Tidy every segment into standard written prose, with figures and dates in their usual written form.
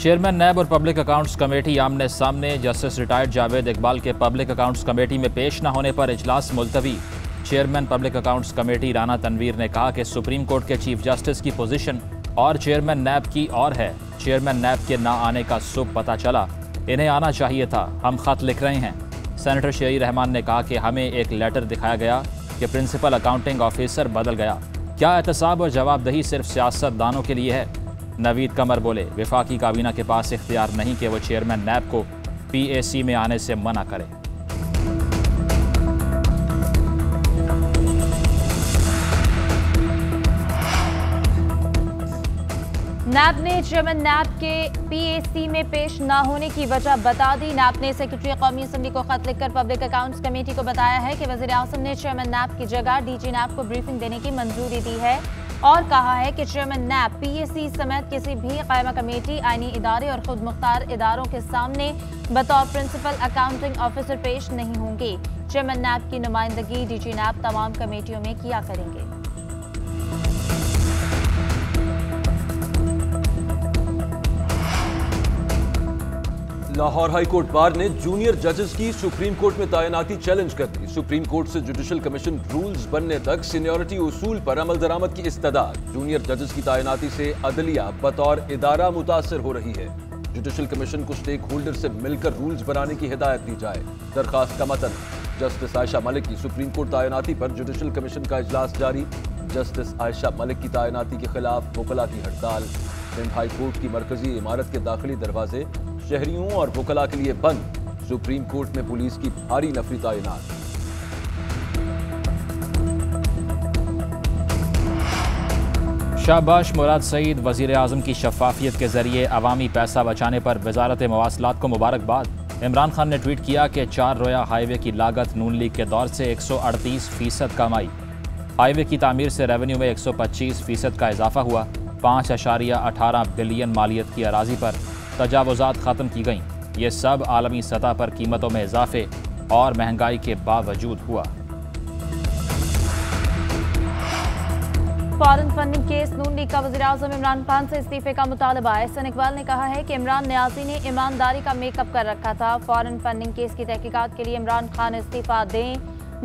Chairman नैब और public accounts committee आमने सामने। जस्टिस रिटायर्ड जावेद इकबाल के पब्लिक अकाउंट्स कमेटी में पेश न होने पर इजलास मुलतवी। Chairman public accounts committee Rana Tanveer ने कहा कि सुप्रीम कोर्ट के चीफ जस्टिस की पोजीशन और चेयरमैन नैब की और है। चेयरमैन नैब के ना आने का सुबह पता चला, इन्हें आना चाहिए था, हम खत लिख रहे हैं। सेनेटर शहीर रहमान ने कहा कि हमें एक लेटर दिखाया गया कि प्रिंसिपल अकाउंटिंग ऑफिसर बदल गया। क्या एहतसाब और जवाबदही सिर्फ सियासतदानों के लिए है? नवीद कमर बोले, वफाकी काबीना के पास इख्तियार नहीं कि वो चेयरमैन नैब को PAC में आने से मना करे। नैब ने चेयरमैन नैब के PAC में पेश न होने की वजह बता दी। नैब ने सेक्रेटरी कौमी असम्बली को खत लिखकर पब्लिक अकाउंट्स कमेटी को बताया है कि वज़ीर आज़म ने चेयरमैन नैब की जगह DG नैब को ब्रीफिंग देने की मंजूरी दी है और कहा है कि चेयरमैन नैब PAC समेत किसी भी कायमा कमेटी, आईनी इदारे और खुद मुख्तार इदारों के सामने बतौर प्रिंसिपल अकाउंटिंग ऑफिसर पेश नहीं होंगे। चेयरमैन नैब की नुमाइंदगी DG नैब तमाम कमेटियों में किया करेंगे। लाहौर हाई कोर्ट बार ने जूनियर जजेस की सुप्रीम कोर्ट में तैनाती चैलेंज कर दी। सुप्रीम कोर्ट से जुडिशल कमीशन रूल्स बनने तक सीनियरिटी उसूल पर अमल दरामद की इस्तदाद। जूनियर जजेस की तैनाती से अदलिया बतौर इदारा मुतासर हो रही है। जुडिशल कमीशन को स्टेक होल्डर से मिलकर रूल्स बनाने की हिदायत दी जाए। दरखास्त का मतन। जस्टिस आयशा मलिक की सुप्रीम कोर्ट तैनाती पर जुडिशल कमीशन का इजलास जारी। जस्टिस आयशा मलिक की तैनाती के खिलाफ वकला की हड़ताल। सिंध हाई कोर्ट की मरकजी इमारत के दाखिली दरवाजे शहरियों और वकला के लिए बंद। सुप्रीम कोर्ट में पुलिस की भारी नफरी तैनात। शाहबाज मुराद सईद, वजीर आजम की शफाफियत के जरिए अवामी पैसा बचाने पर वजारत मवासलात को मुबारकबाद। इमरान खान ने ट्वीट किया कि 4 रोया हाईवे की लागत नून लीग के दौर से 138% कम आई। हाईवे की तामीर से रेवेन्यू में 125% का इजाफा हुआ। 5.18 बिलियन मालियत की अराजी पर तजावुजात ख़त्म की गईं। ये सब आलमी सतह पर कीमतों में इजाफे और महंगाई के बावजूद हुआ। फॉरेन फंडिंग केस नून लीग का वज़ीर आज़म इमरान खान से इस्तीफे का मुतालबा। एहसन इकबाल ने कहा है कि इमरान न्याजी ने ईमानदारी का मेकअप कर रखा था। फॉरेन फंडिंग केस की तहकीकात के लिए इमरान खान इस्तीफा दें।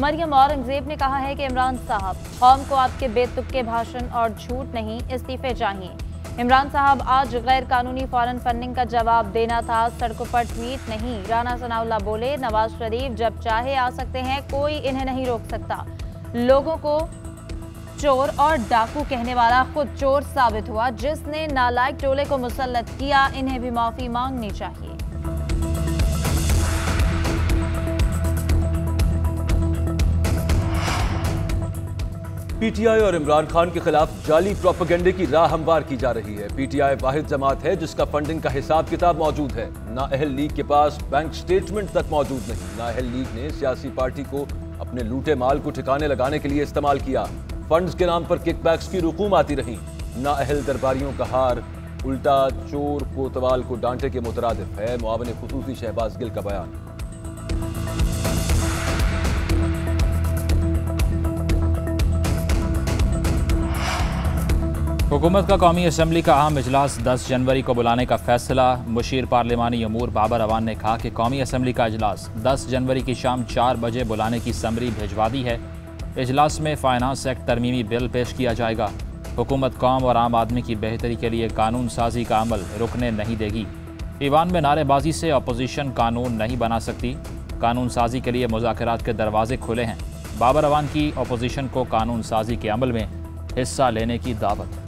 मरियम औरंगजेब ने कहा है कि इमरान साहब, कौम को आपके बेतुके भाषण और झूठ नहीं, इस्तीफे चाहिए। इमरान साहब, आज गैर कानूनी फॉरेन फंडिंग का जवाब देना था, सड़कों पर ट्वीट नहीं। राना सनाउल्लाह बोले, नवाज शरीफ जब चाहे आ सकते हैं, कोई इन्हें नहीं रोक सकता। लोगों को चोर और डाकू कहने वाला खुद चोर साबित हुआ। जिसने नालायक टोले को मुसल्लत किया, इन्हें भी माफी मांगनी चाहिए। PTI और इमरान खान के खिलाफ जाली प्रोपेगेंडे की राह हमवार की जा रही है। PTI वाहिद जमात है जिसका फंडिंग का हिसाब किताब मौजूद है। नाअहल लीग के पास बैंक स्टेटमेंट तक मौजूद नहीं। नाअहल लीग ने सियासी पार्टी को अपने लूटे माल को ठिकाने लगाने के लिए इस्तेमाल किया। फंड्स के नाम पर किकबैक्स की रुकूम आती रही। नाअहल दरबारियों का हार उल्टा चोर कोतवाल को डांटे के मुतरादिफ है। मुआविन खुसूसी शहबाज गिल का बयान। हुकूमत का कौमी असम्बली का अहम इजलास 10 जनवरी को बुलाने का फैसला। मुशीर पार्लिमानी अमूर बाबर अवान ने कहा कि कौमी असम्बली का इजलास 10 जनवरी की शाम 4 बजे बुलाने की समरी भिजवा दी है। इजलास में फाइनेंस एक्ट तरमीमी बिल पेश किया जाएगा। हुकूमत कौम और आम आदमी की बेहतरी के लिए कानून साजी का अमल रुकने नहीं देगी। ईवान में नारेबाजी से अपोजिशन कानून नहीं बना सकती। कानून साजी के लिए मुज़ाकरात के दरवाजे खुले हैं। बाबर अवान की अपोजिशन को कानून साजी के अमल में हिस्सा लेने की दावत।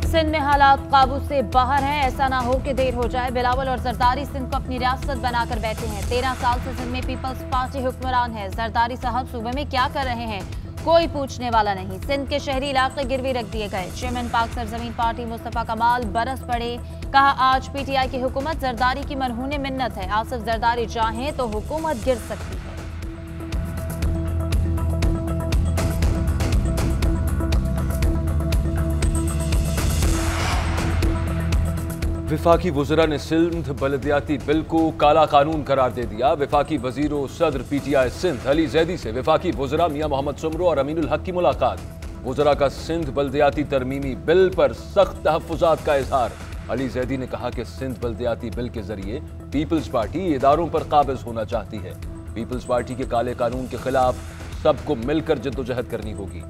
सिंध में हालात काबू से बाहर हैं। ऐसा ना हो कि देर हो जाए। बिलावल और जरदारी सिंध को अपनी रियासत बनाकर बैठे हैं। 13 साल से सिंध में पीपल्स पार्टी हुक्मरान है। जरदारी साहब सूबे में क्या कर रहे हैं, कोई पूछने वाला नहीं। सिंध के शहरी इलाके गिरवी रख दिए गए। चेयरमैन पाक सरजमीन पार्टी मुस्तफा कमाल बरस पड़े। कहा, आज PTI की हुकूमत जरदारी की मरहून मिन्नत है। आसिफ जरदारी चाहें तो हुकूमत गिर सकती है। विफाकी वज़रा ने सिंध बलदियाती बिल को काला कानून करार दे दिया। विफाकी वज़ीर सदर PTI सिंध अली जैदी से विफाकी वज़रा मियां मोहम्मद सुमरो और अमीनुल हक की मुलाकात। वज़रा का सिंध बल्दियाती तरमीमी बिल पर सख्त तहफ़्फ़ुज़ात का इजहार। अली जैदी ने कहा कि सिंध बल्दियाती बिल के जरिए पीपल्स पार्टी इदारों पर काबिज होना चाहती है। पीपल्स पार्टी के काले कानून के खिलाफ सबको मिलकर जद्दोजहद करनी होगी।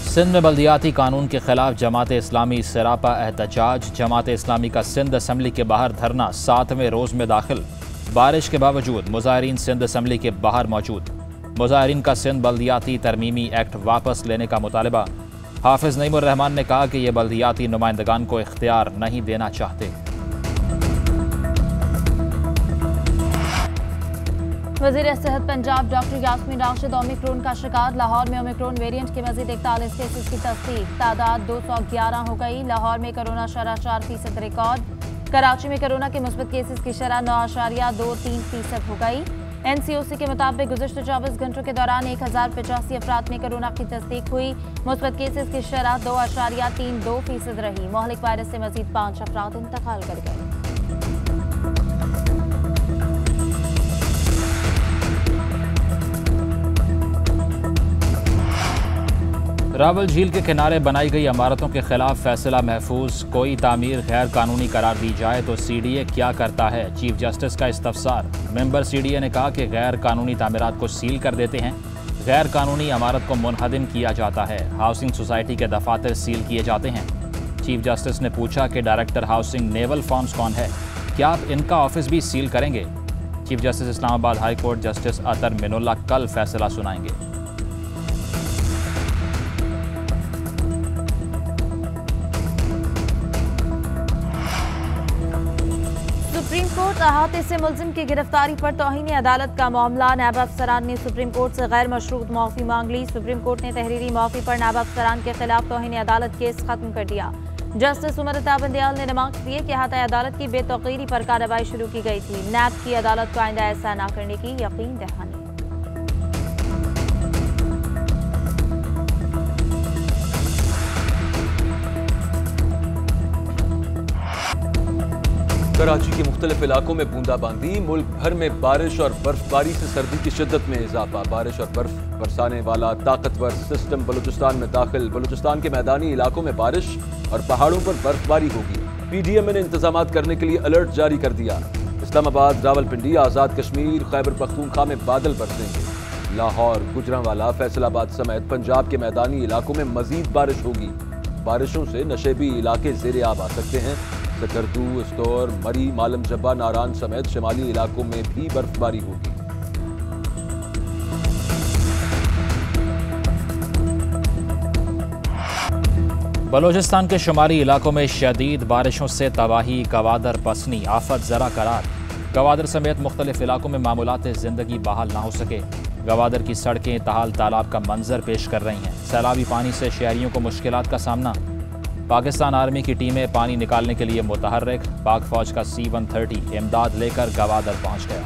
सिंध में बल्दियाती कानून के खिलाफ जमात इस्लामी सरापा एहतजाज। जमात इस्लामी का सिंध असम्बली के बाहर धरना 7वें रोज में दाखिल। बारिश के बावजूद मुजाहिरीन सिंध असम्बली के बाहर मौजूद। मुजाहिरीन का सिंध बल्दियाती तरमीमी एक्ट वापस लेने का मुतालबा। हाफिज नईमुर रहमान ने कहा कि ये बल्दियाती नुमाइंदगान को इख्तियार नहीं देना चाहते। वज़ीर सेहत पंजाब डॉक्टर यास्मीन राशिद ओमिक्रॉन का शिकार। लाहौर में ओमिक्रॉन वेरिएंट के मजीद 41 केसेस की तस्दीक। तादाद 211 हो गई। लाहौर में कोरोना शरह 4% रिकॉर्ड। कराची में कोरोना के मुस्बत केसेस की शरह 9.23% हो गई। NCOC के मुताबिक गुज़िश्ता 24 घंटों के दौरान 1085 अफराद में कोरोना की तस्दीक हुई। मुस्बत केसेस की शरह 2.32% रही। मोहलिक वायरस से मजीद 5 अफराद इंतकाल कर गए। रावल झील के किनारे बनाई गई इमारतों के खिलाफ फैसला महफूज। कोई तामीर गैर कानूनी करार दी जाए तो CDA क्या करता है, चीफ जस्टिस का इस्तफसार। मेंबर CDA ने कहा कि गैर कानूनी तामीरात को सील कर देते हैं। गैर कानूनी इमारत को मुनहदिम किया जाता है। हाउसिंग सोसाइटी के दफातर सील किए जाते हैं। चीफ जस्टिस ने पूछा कि डायरेक्टर हाउसिंग नेवल फार्म्स कौन है, क्या आप इनका ऑफिस भी सील करेंगे। Chief justice Islamabad high court justice Athar Minallah कल फैसला सुनाएंगे। सुप्रीम कोर्ट अहाते से मुलजिम की गिरफ्तारी पर तौहीन अदालत का मामला। नायब अफसरान ने सुप्रीम कोर्ट से गैर मशरूत माफी मांग ली। सुप्रीम कोर्ट ने तहरीरी माफी पर नायब अफसरान के खिलाफ तौहीन अदालत केस खत्म कर दिया। जस्टिस उमर अता बंदियाल ने रिमार्क्स दिए कि अहाते अदालत की बेतौकीरी पर कार्रवाई शुरू की गई थी। नैब की अदालत को आइंदा ऐसा न करने की यकीन दहानी। कराची के मुख्तलिफ इलाकों में बूंदाबांदी। मुल्क भर में बारिश और बर्फबारी से सर्दी की शिद्दत में इजाफा। बारिश और बर्फ बरसाने वाला ताकतवर सिस्टम बलूचिस्तान में दाखिल। बलूचिस्तान के मैदानी इलाकों में बारिश और पहाड़ों पर बर्फबारी होगी। PDM ने इंतजाम करने के लिए अलर्ट जारी कर दिया। इस्लामाबाद, रावलपिंडी, आज़ाद कश्मीर, खैबर पख्तूनख्वा में बादल बरसेंगे। लाहौर, गुजरांवाला, फैसलाबाद समेत पंजाब के मैदानी इलाकों में मजीद बारिश होगी। बारिशों से नशेबी इलाके ज़ेरे आब आ सकते हैं। सकरदू, इस्तौर, मरी, मालम जब्बा, नारान समेत शिमाली इलाकों में भी बर्फबारी होगी। बलूचिस्तान के शुमारी इलाकों में शदीद बारिशों से तबाही। गवादर पसनी आफत जरा करार। गवादर समेत मुख्तलिफ इलाकों में मामूलात ज़िंदगी बहाल ना हो सके। गवादर की सड़कें तहाल तालाब का मंजर पेश कर रही हैं। सैलाबी पानी से शहरियों को मुश्किलात का सामना। पाकिस्तान आर्मी की टीमें पानी निकालने के लिए मुतहर्रिक। पाक फौज का C-130 इमदाद लेकर गवादर पहुंच गया।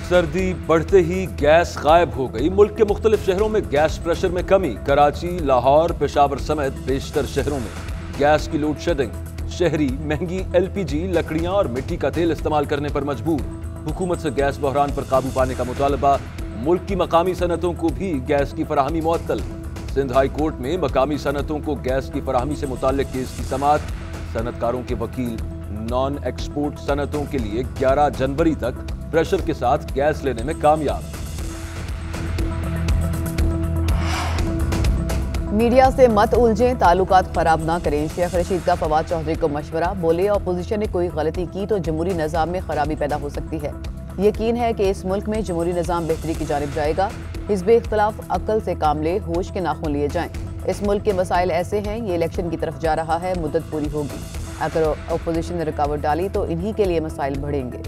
सर्दी बढ़ते ही गैस गायब हो गई। मुल्क के मुख्तलिफ शहरों में गैस प्रेशर में कमी। कराची, लाहौर, पेशावर समेत बेशतर शहरों में गैस की लोड शेडिंग। शहरी महंगी LPG, लकड़ियां और मिट्टी का तेल इस्तेमाल करने पर मजबूर। हुकूमत से गैस बहरान पर काबू पाने का मुतालबा। मुल्क की मकामी सनतों को भी गैस की फराहमी मुअत्तल। सिंध हाई कोर्ट में मकामी सनतों को गैस की फराहमी से मुताल्लिक केस की समाअत। सनतकारों के वकील नॉन एक्सपोर्ट सनतों के लिए 11 जनवरी तक प्रेशर के साथ गैस लेने में कामयाब। मीडिया से मत उलझें, ताल्लुकात खराब ना करें। शेख रशीद का फवाद चौधरी को मशवरा। बोले अपोजिशन ने कोई गलती की तो जमहूरी निज़ाम में खराबी पैदा हो सकती है। यकीन है कि इस मुल्क में जमहूरी निज़ाम बेहतरी की जानिब जाएगा। हिज़्ब इख्तिलाफ अक्ल से काम ले, होश के नाखून लिए जाएं। इस मुल्क के मसाइल ऐसे हैं, ये इलेक्शन की तरफ जा रहा है, मुद्दत पूरी होगी। अगर अपोजिशन ने रुकावट डाली तो इन्हीं के लिए मसाइल बढ़ेंगे।